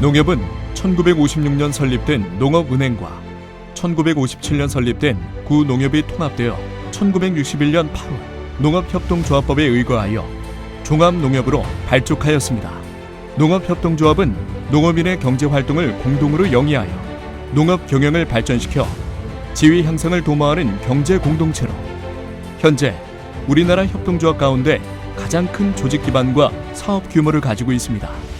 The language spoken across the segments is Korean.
농협은 1956년 설립된 농업은행과 1957년 설립된 구농협이 통합되어 1961년 8월 농업협동조합법에 의거하여 종합농협으로 발족하였습니다. 농업협동조합은 농업인의 경제활동을 공동으로 영위하여 농업 경영을 발전시켜 지위 향상을 도모하는 경제 공동체로 현재 우리나라 협동조합 가운데 가장 큰 조직 기반과 사업 규모를 가지고 있습니다.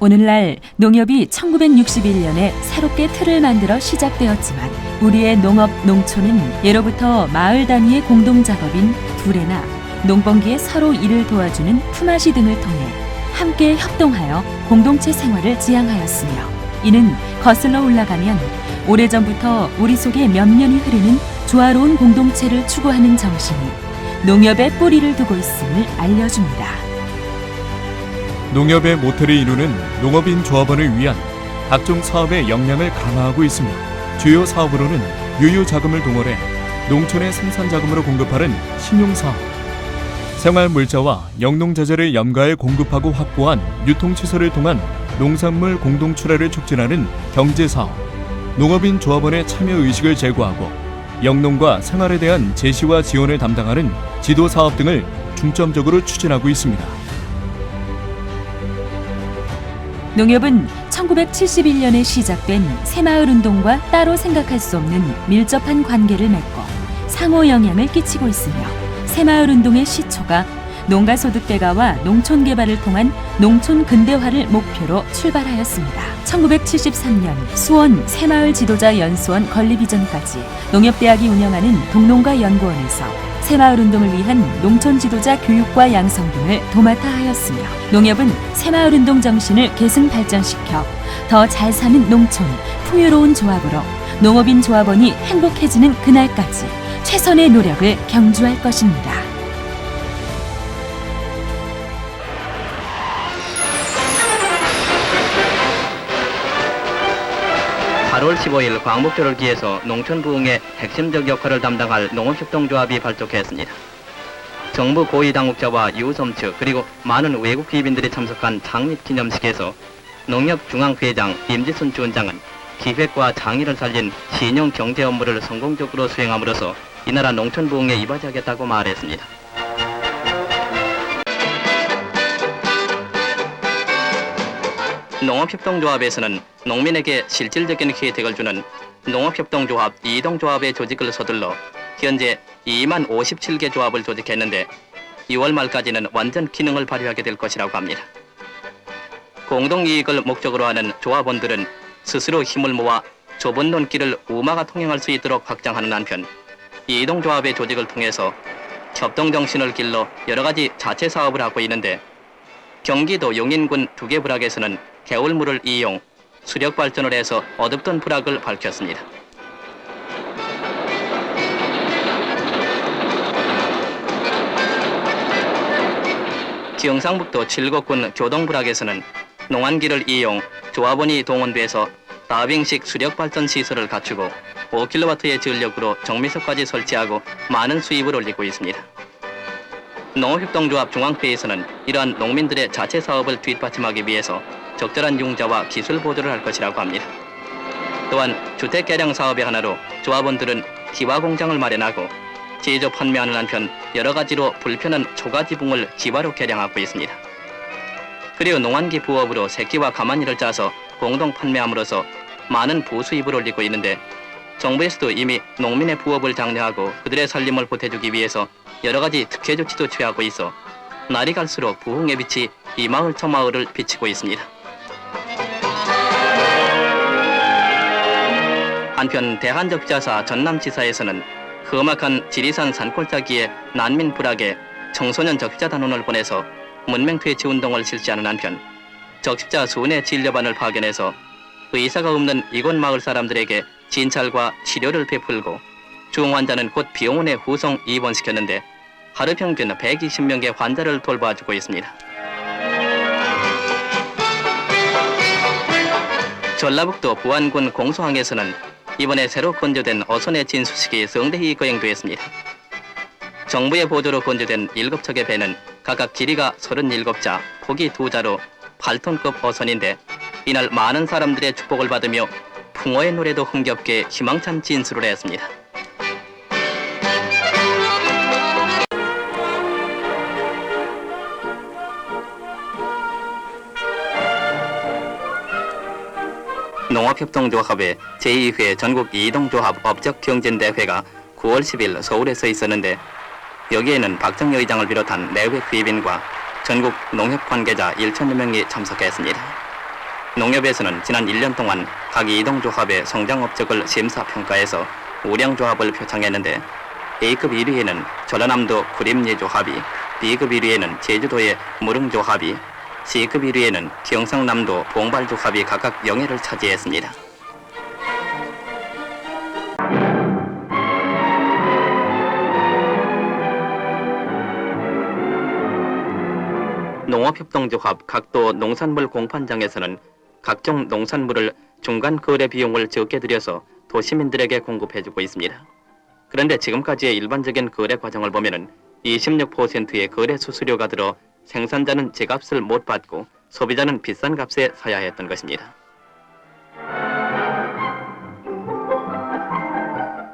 오늘날 농협이 1961년에 새롭게 틀을 만들어 시작되었지만 우리의 농업, 농촌은 예로부터 마을 단위의 공동작업인 두레나 농번기에 서로 일을 도와주는 품앗이 등을 통해 함께 협동하여 공동체 생활을 지향하였으며 이는 거슬러 올라가면 오래전부터 우리 속에 면면이 흐르는 조화로운 공동체를 추구하는 정신이 농협에 뿌리를 두고 있음을 알려줍니다. 농협의 모태를 이루는 농업인 조합원을 위한 각종 사업의 역량을 강화하고 있으며 주요 사업으로는 유유자금을 동원해 농촌의 생산자금으로 공급하는 신용사업, 생활물자와 영농자재를 염가에 공급하고 확보한 유통시설을 통한 농산물 공동출하를 촉진하는 경제사업, 농업인 조합원의 참여의식을 제고하고 영농과 생활에 대한 제시와 지원을 담당하는 지도사업 등을 중점적으로 추진하고 있습니다. 농협은 1971년에 시작된 새마을운동과 따로 생각할 수 없는 밀접한 관계를 맺고 상호 영향을 끼치고 있으며 새마을운동의 시초가 농가소득대가와 농촌개발을 통한 농촌 근대화를 목표로 출발하였습니다. 1973년 수원 새마을지도자연수원 건립 이전까지 농협대학이 운영하는 동농가연구원에서 새마을운동을 위한 농촌지도자 교육과 양성 등을 도맡아 하였으며 농협은 새마을운동 정신을 계승 발전시켜 더 잘 사는 농촌, 풍요로운 조합으로 농업인 조합원이 행복해지는 그날까지 최선의 노력을 경주할 것입니다. 8월 15일 광복절을 기해서 농촌 부흥의 핵심적 역할을 담당할 농업협동조합이 발족했습니다. 정부 고위 당국자와 유섬 측 그리고 많은 외국 기빈들이 참석한 창립 기념식에서 농협중앙회장 임지순 주원장은 기획과 창의를 살린 신형 경제 업무를 성공적으로 수행함으로써 이 나라 농촌 부흥에 이바지하겠다고 말했습니다. 농업협동조합에서는 농민에게 실질적인 혜택을 주는 농업협동조합 2동조합의 조직을 서둘러 현재 2만 57개 조합을 조직했는데 6월 말까지는 완전 기능을 발휘하게 될 것이라고 합니다. 공동이익을 목적으로 하는 조합원들은 스스로 힘을 모아 좁은 논길을 우마가 통행할 수 있도록 확장하는 한편 2동조합의 조직을 통해서 협동정신을 길러 여러가지 자체 사업을 하고 있는데 경기도 용인군 두개부락에서는 개울물을 이용 수력 발전을 해서 어둡던 부락을 밝혔습니다. 경상북도 칠곡군 교동부락에서는 농안기를 이용 조합원이 동원돼서 다빙식 수력 발전 시설을 갖추고 5kW의 전력으로 정미석까지 설치하고 많은 수입을 올리고 있습니다. 농업협동조합 중앙회에서는 이러한 농민들의 자체 사업을 뒷받침하기 위해서 적절한 융자와 기술 보조를 할 것이라고 합니다. 또한 주택 개량 사업의 하나로 조합원들은 기와 공장을 마련하고 제조 판매하는 한편 여러 가지로 불편한 초가지붕을 기와로 개량하고 있습니다. 그리고 농안기 부업으로 새끼와 가마니를 짜서 공동 판매함으로써 많은 부수입을 올리고 있는데 정부에서도 이미 농민의 부업을 장려하고 그들의 살림을 보태주기 위해서 여러 가지 특혜 조치도 취하고 있어 날이 갈수록 부흥의 빛이 이 마을 저 마을을 비치고 있습니다. 한편 대한적자사 전남지사에서는 험악한 지리산 산골짜기에 난민 부락에 청소년 적십자 단원을 보내서 문맹퇴치 운동을 실시하는 한편 적십자 순회 진료반을 파견해서 의사가 없는 이곳 마을 사람들에게 진찰과 치료를 베풀고 중환자는 곧 병원에 후송 입원시켰는데 하루 평균 120명의 환자를 돌봐주고 있습니다. 전라북도 부안군 공소항에서는 이번에 새로 건조된 어선의 진수식이 성대히 거행되었습니다. 정부의 보조로 건조된 7척의 배는 각각 길이가 37자, 폭이 2자로 8톤급 어선인데 이날 많은 사람들의 축복을 받으며 풍어의 노래도 흥겹게 희망찬 진술을 했습니다. 농업협동조합의 제2회 전국 이동조합 업적경진대회가 9월 10일 서울에서 있었는데 여기에는 박정희 의장을 비롯한 내외 귀빈과 전국 농협 관계자 1,000여 명이 참석했습니다. 농협에서는 지난 1년 동안 각 이동조합의 성장 업적을 심사평가해서 우량조합을 표창했는데 A급 1위에는 전라남도 구림리조합이, B급 1위에는 제주도의 무릉조합이, C급 1위에는 경상남도 봉발조합이 각각 영예를 차지했습니다. 농업협동조합 각도 농산물 공판장에서는 각종 농산물을 중간 거래 비용을 적게 들여서 도시민들에게 공급해주고 있습니다. 그런데 지금까지의 일반적인 거래 과정을 보면은 26%의 거래 수수료가 들어 생산자는 제값을 못 받고 소비자는 비싼 값에 사야 했던 것입니다.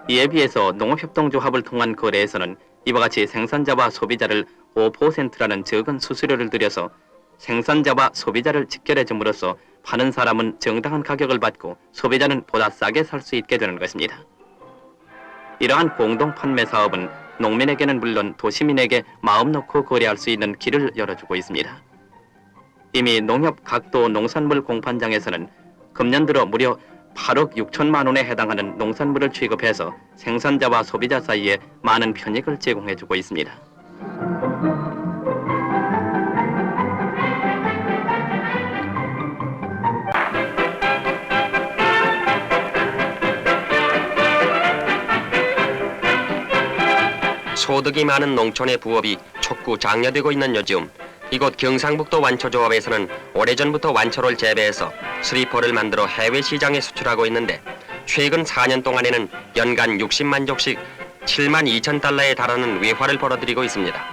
이에 비해서 농업협동조합을 통한 거래에서는 이와 같이 생산자와 소비자를 5%라는 적은 수수료를 들여서 생산자와 소비자를 직결해 줌으로써 파는 사람은 정당한 가격을 받고 소비자는 보다 싸게 살 수 있게 되는 것입니다. 이러한 공동 판매 사업은 농민에게는 물론 도시민에게 마음 놓고 거래할 수 있는 길을 열어주고 있습니다. 이미 농협 각도 농산물 공판장에서는 금년 들어 무려 8억 6천만 원에 해당하는 농산물을 취급해서 생산자와 소비자 사이에 많은 편익을 제공해주고 있습니다. 소득이 많은 농촌의 부업이 촉구 장려되고 있는 요즘 이곳 경상북도 완초조합에서는 오래전부터 완초를 재배해서 스리퍼를 만들어 해외 시장에 수출하고 있는데 최근 4년 동안에는 연간 60만 족씩 7만 2천 달러에 달하는 외화를 벌어들이고 있습니다.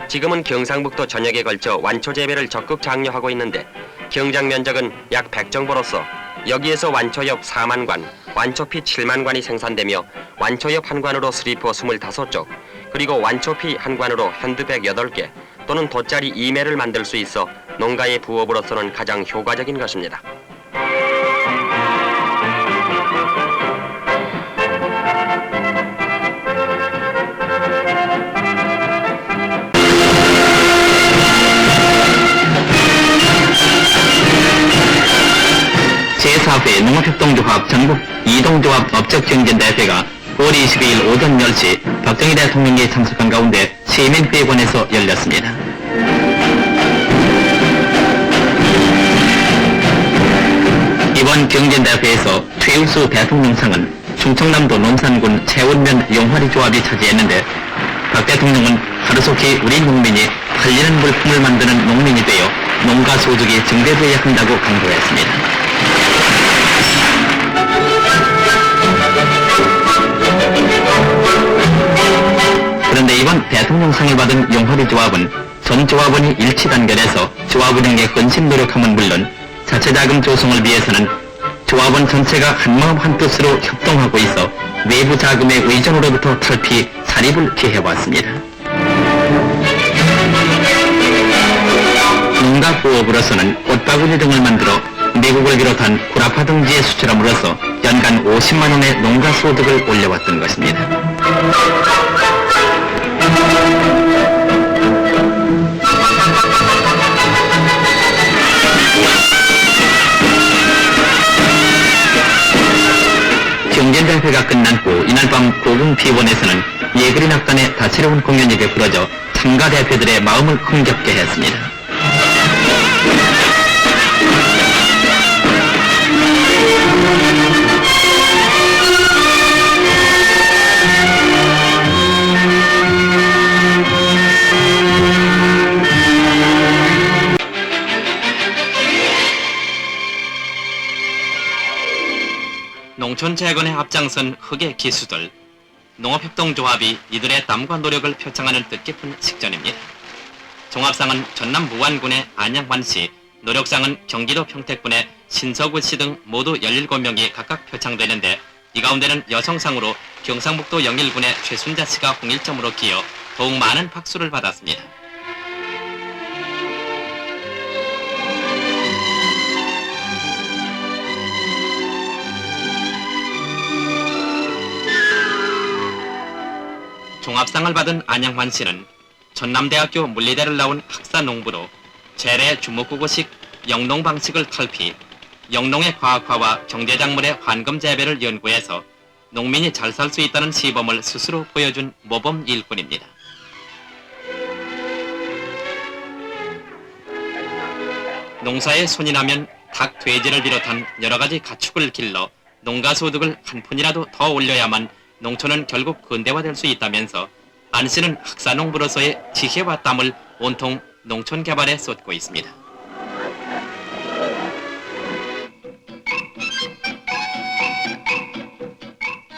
지금은 경상북도 전역에 걸쳐 완초 재배를 적극 장려하고 있는데 경장 면적은 약 100정보로서 여기에서 완초엽 4만 관, 완초피 7만 관이 생산되며 완초엽 한 관으로 스리퍼 25쪽, 그리고 완초피 한 관으로 핸드백 8개 또는 돗자리 2매를 만들 수 있어 농가의 부업으로서는 가장 효과적인 것입니다. 제4회 농업협동조합 전국 이동조합 업적경진대회가 5월 22일 오전 10시 박정희 대통령이 참석한 가운데 시민회관에서 열렸습니다. 이번 경진대회에서 최우수 대통령상은 충청남도 논산군 최원면 용화리조합이 차지했는데 박 대통령은 하루속히 우리 농민이 팔리는 물품을 만드는 농민이 되어 농가 소득이 증대되어야 한다고 강조했습니다. 그런데 이번 대통령상을 받은 용화리 조합은 전 조합원이 일치 단결해서 조합 운영에 헌신 노력함은 물론 자체자금 조성을 위해서는 조합원 전체가 한마음 한뜻으로 협동하고 있어 외부 자금의 의존으로부터 탈피 사립을 기해왔습니다. 농가 부업으로서는 꽃바구니 등을 만들어 미국을 비롯한 구라파 등지에 수출함으로써 연간 50만 원의 농가 소득을 올려왔던 것입니다. 경진대회가 끝난 후 이날 밤 고궁비원에서는 예그린 악단의 다채로운 공연이 베풀어져 참가 대표들의 마음을 흥겹게 했습니다. 농촌 재건에 앞장선 흑의 기수들, 농업협동조합이 이들의 땀과 노력을 표창하는 뜻깊은 식전입니다. 종합상은 전남 무안군의 안양환씨, 노력상은 경기도 평택군의 신서구 씨 등 모두 17명이 각각 표창되는데 이 가운데는 여성상으로 경상북도 영일군의 최순자 씨가 홍일점으로 기어 더욱 많은 박수를 받았습니다. 종합상을 받은 안양환 씨는 전남대학교 물리대를 나온 학사 농부로 재래 주목구구식 영농 방식을 탈피, 영농의 과학화와 경제작물의 환금 재배를 연구해서 농민이 잘 살 수 있다는 시범을 스스로 보여준 모범 일꾼입니다. 농사에 손이 나면 닭, 돼지를 비롯한 여러 가지 가축을 길러 농가 소득을 한 푼이라도 더 올려야만 농촌은 결국 근대화될 수 있다면서 안 씨는 학사농부로서의 지혜와 땀을 온통 농촌 개발에 쏟고 있습니다.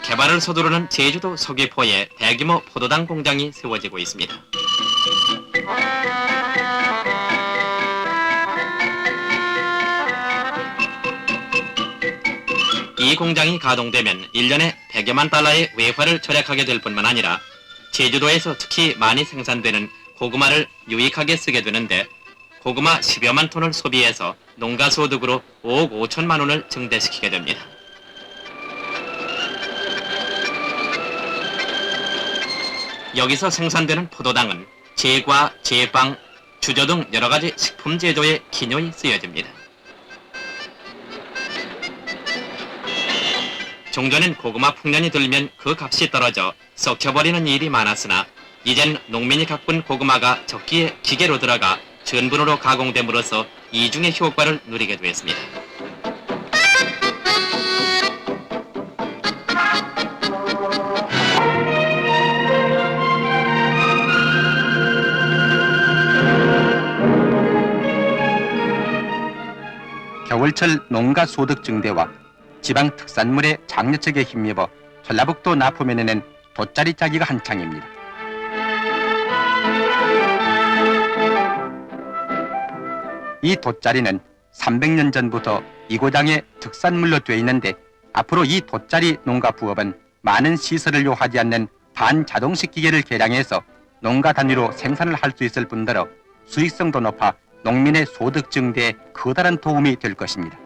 개발을 서두르는 제주도 서귀포에 대규모 포도당 공장이 세워지고 있습니다. 이 공장이 가동되면 1년에 100여만 달러의 외화를 절약하게 될 뿐만 아니라 제주도에서 특히 많이 생산되는 고구마를 유익하게 쓰게 되는데 고구마 10여만 톤을 소비해서 농가 소득으로 5억 5천만 원을 증대시키게 됩니다. 여기서 생산되는 포도당은 제과, 제빵, 주조 등 여러 가지 식품 제조에 기묘히 쓰여집니다. 종전엔 고구마 풍년이 들면 그 값이 떨어져 썩혀버리는 일이 많았으나 이젠 농민이 가꾼 고구마가 적기에 기계로 들어가 전분으로 가공됨으로써 이중의 효과를 누리게 되었습니다. 겨울철 농가 소득 증대와 지방 특산물의 장려책에 힘입어 전라북도 납품에는 돗자리 짜기가 한창입니다. 이 돗자리는 300년 전부터 이 고장의 특산물로 되어 있는데 앞으로 이 돗자리 농가 부업은 많은 시설을 요하지 않는 반자동식 기계를 개량해서 농가 단위로 생산을 할 수 있을 뿐더러 수익성도 높아 농민의 소득 증대에 커다란 도움이 될 것입니다.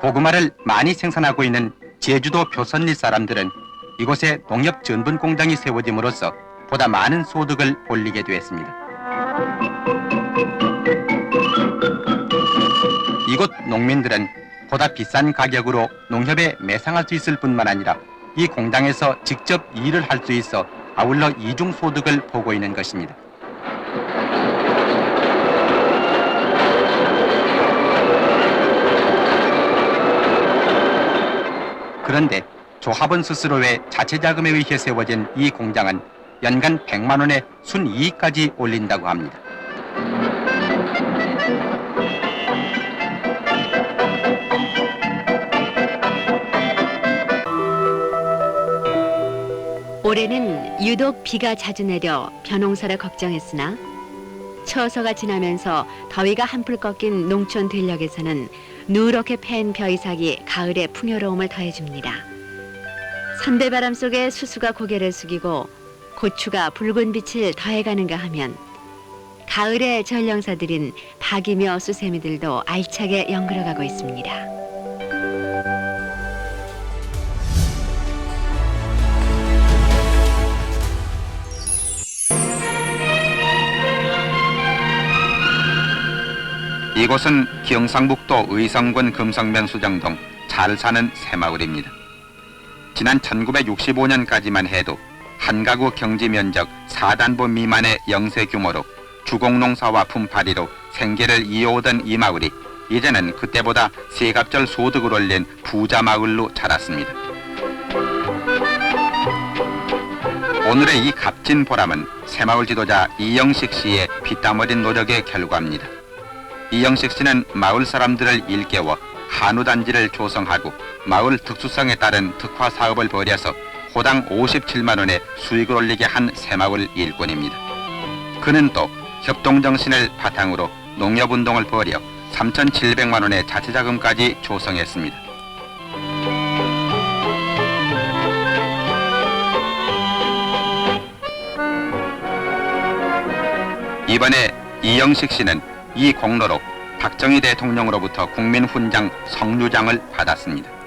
고구마를 많이 생산하고 있는 제주도 표선리 사람들은 이곳에 농협 전분 공장이 세워짐으로써 보다 많은 소득을 올리게 되었습니다. 이곳 농민들은 보다 비싼 가격으로 농협에 매상할 수 있을 뿐만 아니라 이 공장에서 직접 일을 할 수 있어 아울러 이중 소득을 보고 있는 것입니다. 그런데 조합원 스스로의 자체 자금에 의해 세워진 이 공장은 연간 100만 원의 순이익까지 올린다고 합니다. 올해는 유독 비가 자주 내려 벼농사를 걱정했으나 처서가 지나면서 더위가 한풀 꺾인 농촌 들녘에서는 누렇게 팬 벼이삭이 가을의 풍요로움을 더해줍니다. 선대바람 속에 수수가 고개를 숙이고 고추가 붉은 빛을 더해가는가 하면 가을의 전령사들인 박이며 수세미들도 알차게 연그러가고 있습니다. 이곳은 경상북도 의성군 금성면 수정동 잘 사는 새마을입니다. 지난 1965년까지만 해도 한 가구 경지 면적 4단보 미만의 영세 규모로 주공농사와 품팔이로 생계를 이어오던 이 마을이 이제는 그때보다 세갑절 소득을 올린 부자 마을로 자랐습니다. 오늘의 이 값진 보람은 새마을 지도자 이영식 씨의 피땀 어린 노력의 결과입니다. 이영식 씨는 마을 사람들을 일깨워 한우단지를 조성하고 마을 특수성에 따른 특화 사업을 벌여서 호당 57만 원의 수익을 올리게 한 새마을 일꾼입니다. 그는 또 협동정신을 바탕으로 농협운동을 벌여 3,700만 원의 자체자금까지 조성했습니다. 이번에 이영식 씨는 이 공로로 박정희 대통령으로부터 국민훈장 성류장을 받았습니다.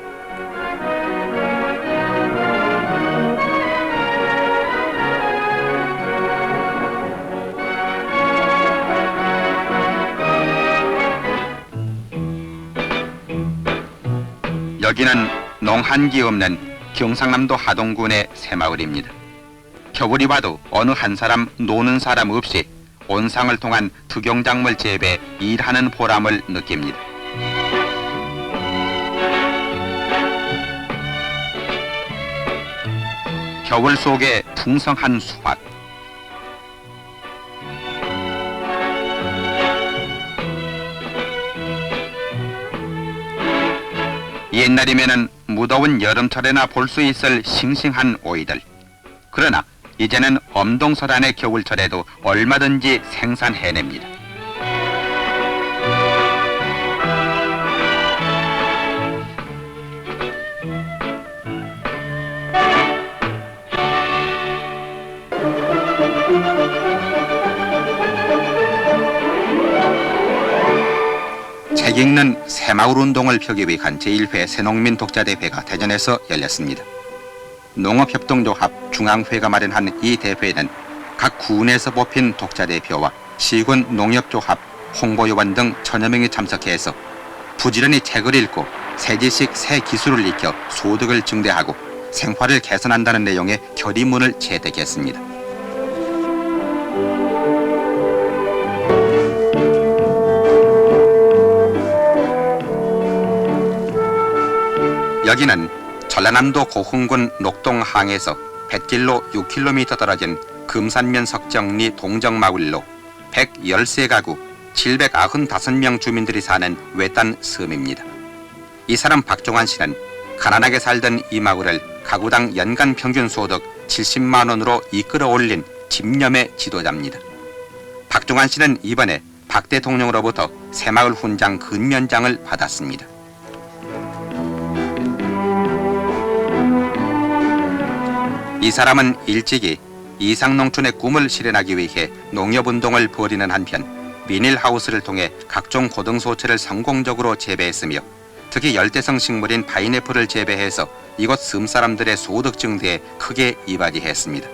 여기는 농한기 없는 경상남도 하동군의 새마을입니다. 겨울이 와도 어느 한 사람 노는 사람 없이 온상을 통한 특용작물 재배 일하는 보람을 느낍니다. 겨울 속에 풍성한 수확. 옛날이면은 무더운 여름철에나 볼 수 있을 싱싱한 오이들. 그러나 이제는 엄동설한의 겨울철에도 얼마든지 생산해냅니다. 책 읽는 새마을운동을 펴기 위한 제1회 새농민 독자대회가 대전에서 열렸습니다. 농업협동조합 중앙회가 마련한 이 대회는 각 군에서 뽑힌 독자대표와 시군 농협조합, 홍보요원 등 천여 명이 참석해서 부지런히 책을 읽고 새 지식, 새 기술을 익혀 소득을 증대하고 생활을 개선한다는 내용의 결의문을 채택했습니다. 여기는 전라남도 고흥군 녹동항에서 뱃길로 6km 떨어진 금산면 석정리 동정마을로 113가구 795명 주민들이 사는 외딴 섬입니다. 이 사람 박종환 씨는 가난하게 살던 이 마을을 가구당 연간 평균 소득 70만 원으로 이끌어 올린 집념의 지도자입니다. 박종환 씨는 이번에 박 대통령으로부터 새마을 훈장 근면장을 받았습니다. 이 사람은 일찍이 이상농촌의 꿈을 실현하기 위해 농협운동을 벌이는 한편 비닐하우스를 통해 각종 고등소채를 성공적으로 재배했으며 특히 열대성 식물인 파인애플을 재배해서 이곳 섬 사람들의 소득 증대에 크게 이바지했습니다.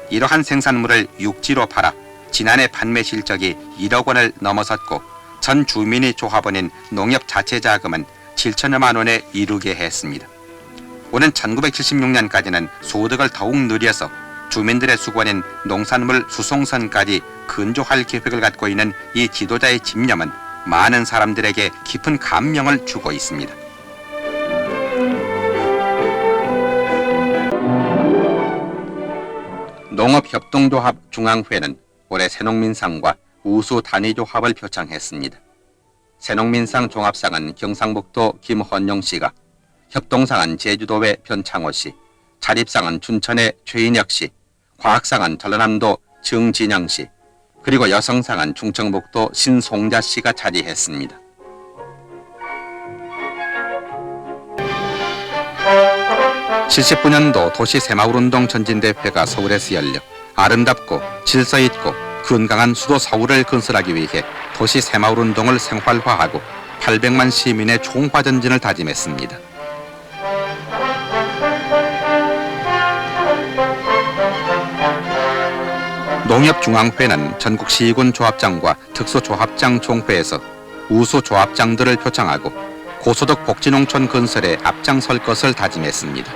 이러한 생산물을 육지로 팔아 지난해 판매 실적이 1억 원을 넘어섰고 전 주민이 조합원인 농협 자체자금은 7천여만 원에 이르게 했습니다. 오는 1976년까지는 소득을 더욱 늘려서 주민들의 수건인 농산물 수송선까지 근조할 계획을 갖고 있는 이 지도자의 집념은 많은 사람들에게 깊은 감명을 주고 있습니다. 농업협동조합 중앙회는 올해 새농민상과 우수 단위조합을 표창했습니다. 새농민상 종합상은 경상북도 김헌용 씨가, 협동상은 제주도의 변창호 씨, 자립상은 춘천의 최인혁 씨, 과학상은 전라남도 정진영 씨, 그리고 여성상은 충청북도 신송자 씨가 차지했습니다. (79년도) 도시 새마을운동 전진대회가 서울에서 열려 아름답고 질서 있고 건강한 수도 서울을 건설하기 위해 도시 새마을운동을 생활화하고 800만 시민의 총화전진을 다짐했습니다. 농협중앙회는 전국 시군 조합장과 특수조합장 총회에서 우수 조합장들을 표창하고 고소득 복지농촌 건설에 앞장설 것을 다짐했습니다.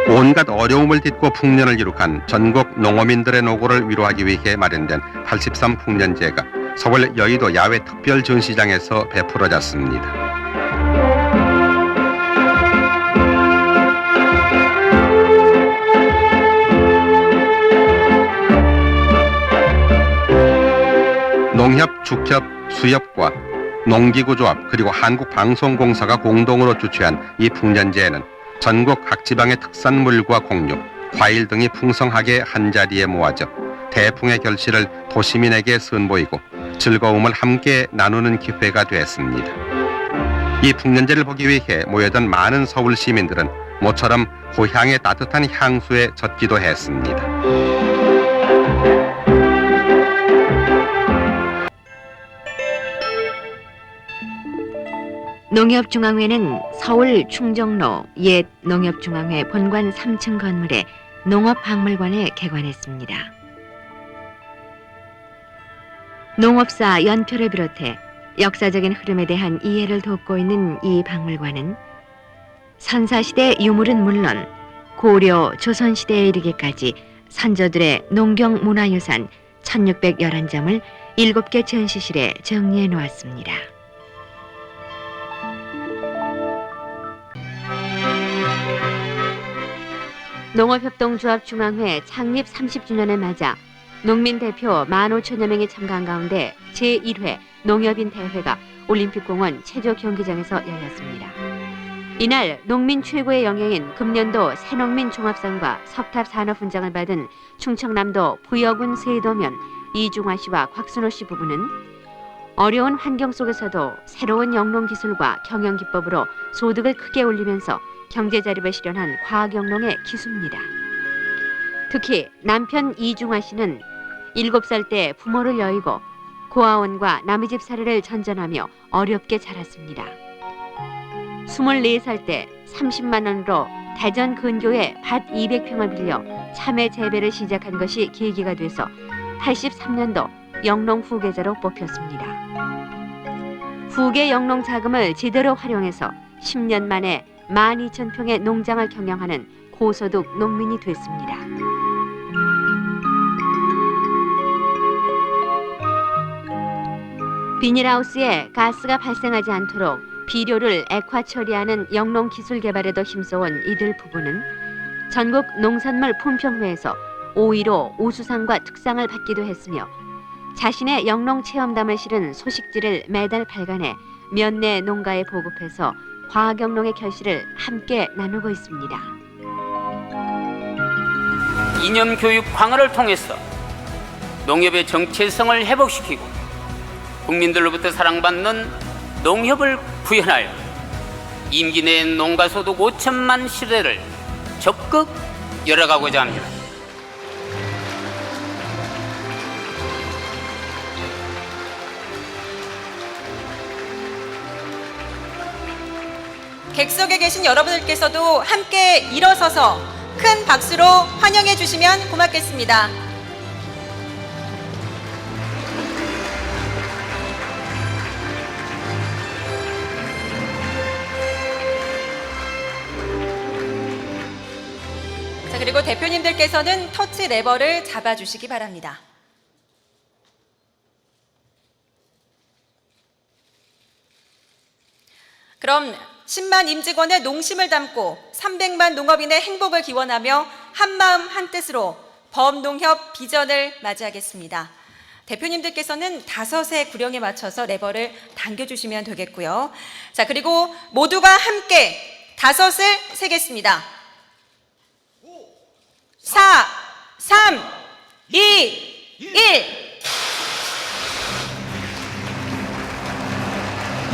온갖 어려움을 딛고 풍년을 이룩한 전국 농어민들의 노고를 위로하기 위해 마련된 83 풍년제가 서울 여의도 야외 특별 전시장에서 베풀어졌습니다. 농협, 축협, 수협과 농기구조합 그리고 한국방송공사가 공동으로 주최한 이 풍년제에는 전국 각 지방의 특산물과 곡류, 과일 등이 풍성하게 한자리에 모아져 대풍의 결실을 도시민에게 선보이고 즐거움을 함께 나누는 기회가 되었습니다. 이 풍년제를 보기 위해 모여든 많은 서울 시민들은 모처럼 고향의 따뜻한 향수에 젖기도 했습니다. 농협중앙회는 서울 충정로 옛 농협중앙회 본관 3층 건물에 농업박물관을 개관했습니다. 농업사 연표를 비롯해 역사적인 흐름에 대한 이해를 돕고 있는 이 박물관은 선사시대 유물은 물론 고려, 조선시대에 이르기까지 선조들의 농경 문화유산 1611점을 7개 전시실에 정리해 놓았습니다. 농업협동조합중앙회 창립 30주년을 맞아 농민 대표 15,000여 명이 참가한 가운데 제1회 농협인 대회가 올림픽공원 체조경기장에서 열렸습니다. 이날 농민 최고의 영예인 금년도 새농민 종합상과 석탑산업훈장을 받은 충청남도 부여군 세도면 이중화 씨와 곽순호 씨 부부는 어려운 환경 속에서도 새로운 영농기술과 경영기법으로 소득을 크게 올리면서 경제자립을 실현한 과학영농의 기수입니다. 특히 남편 이중화 씨는 7살 때 부모를 여의고 고아원과 남의 집 사례를 전전하며 어렵게 자랐습니다. 24살 때 30만 원으로 대전 근교에 밭 200평을 빌려 참외 재배를 시작한 것이 계기가 돼서 83년도 영농 후계자로 뽑혔습니다. 후계 영농 자금을 제대로 활용해서 10년 만에 12,000평의 농장을 경영하는 고소득 농민이 됐습니다. 비닐하우스에 가스가 발생하지 않도록 비료를 액화 처리하는 영농 기술 개발에도 힘써온 이들 부부는 전국 농산물 품평회에서 5.15 우수상과 특상을 받기도 했으며 자신의 영농 체험담을 실은 소식지를 매달 발간해 면내 농가에 보급해서 과학영농의 결실을 함께 나누고 있습니다. 이념교육 강화를 통해서 농협의 정체성을 회복시키고 국민들로부터 사랑받는 농협을 구현하여 임기 내 농가소득 5천만 시대를 적극 열어가고자 합니다. 객석에 계신 여러분들께서도 함께 일어서서 큰 박수로 환영해 주시면 고맙겠습니다. 자, 그리고 대표님들께서는 터치 레버를 잡아주시기 바랍니다. 그럼 10만 임직원의 농심을 담고 300만 농업인의 행복을 기원하며 한마음 한뜻으로 범농협 비전을 맞이하겠습니다. 대표님들께서는 5의 구령에 맞춰서 레버를 당겨주시면 되겠고요. 자, 그리고 모두가 함께 5을 세겠습니다. 4, 3, 2, 1.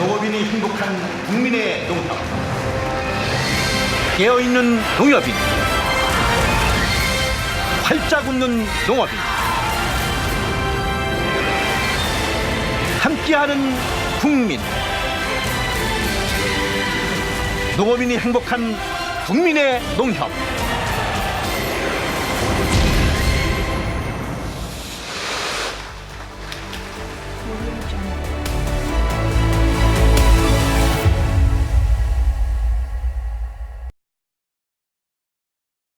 농업인이 행복한 국민의 농협, 깨어있는 농협인, 활짝 웃는 농업인, 함께하는 국민, 농업인이 행복한 국민의 농협.